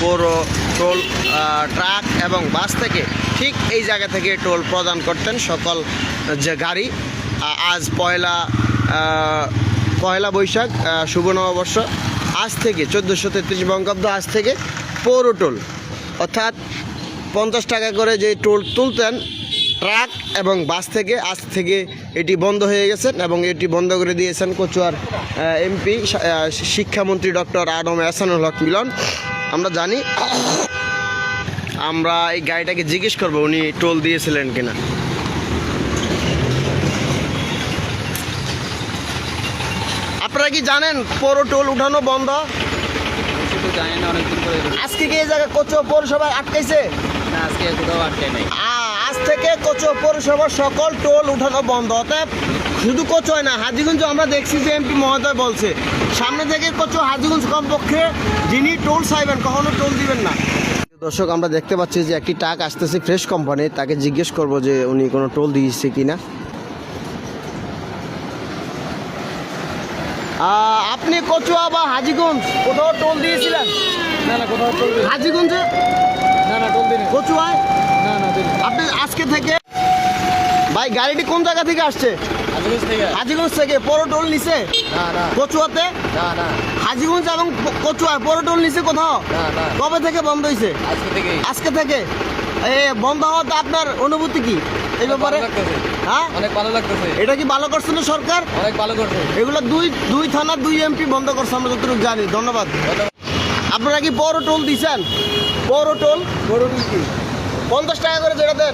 পৌর toll truck এবং বাস থেকে ঠিক এই জায়গা থেকে টোল প্রদান করতেন সকল যে গাড়ি। আজ পয়লা বৈশাখ শুভ নববর্ষ, আজ থেকে 1433 বঙ্গাব্দ, আজ থেকে পৌর টোল অর্থাৎ 50 টাকা করে যে টোল তুলতেন ট্রাক এবং বাস থেকে, আজ থেকে এটি বন্ধ হয়ে গেছেন এবং এটি বন্ধ করে দিয়েছেন কচুয়ার এমপি শিক্ষামন্ত্রী ডক্টর আ.ড.এম এহসানুল হক মিলন। আমরা জানি, আমরা এই গাড়িটাকে জিজ্ঞেস করবো উনি টোল দিয়েছিলেন কিনা। আপনারা কি জানেন পৌর টোল উঠানো বন্ধ? আজকে কি এই জায়গায় কচুয়া পৌরসভায় আটকাইছে? আজ থেকে কচুয়া পৌরসভার সকল টোল উঠানো বন্ধ। অতএব শুধু কচুয়া না, হাজীগঞ্জ আমরা দেখছি যে এমপি মহোদয় বলছে সামনে থেকে কচুয়া হাজীগঞ্জ কমপক্ষে যিনি টোল চাইবেন কখনো টোল দিবেন না। দর্শক, আমরা দেখতে পাচ্ছি যে একটি ট্রাক আসতেছে ফ্রেশ কোম্পানি, তাকে জিজ্ঞেস করব যে উনি কোনো টোল দিয়েছে কিনা। আপনি কচুয়া বা হাজীগঞ্জ কোথাও টোল দিয়েছিলেন? না না, কোথাও টোল দিই হাজীগঞ্জে? না না, টোল দিই না। কচুয়ায়? না না, দিই না। আপনি আজকে থেকে ভাই গাড়িটি কোন জায়গা থেকে আসছে? হাজীগঞ্জ থেকে। হাজীগঞ্জ থেকে পৌর টোল নিছে? না না কচুয়াতে? না না হাজীগঞ্জ এবং কচুয়ায় পৌর টোল নিছে কোথাও? না না, কবে থেকে বন্ধ হয়েছে? আজকে থেকে। আজকে থেকে। বন্ধ হওয়াতে আপনার অনুভূতি কি এই ব্যাপারে? হ্যাঁ, অনেক ভালো লাগতেছে। এটা কি ভালো করছে না সরকার? অনেক ভালো করছে। এগুলো দুই থানার 2 এমপি বন্ধ করছে, আমরা যতটুকু জানি। ধন্যবাদ। আপনারা কি পৌর টোল দিচ্ছেন? পৌর টোল 50 টাকা করে যেটা দেন।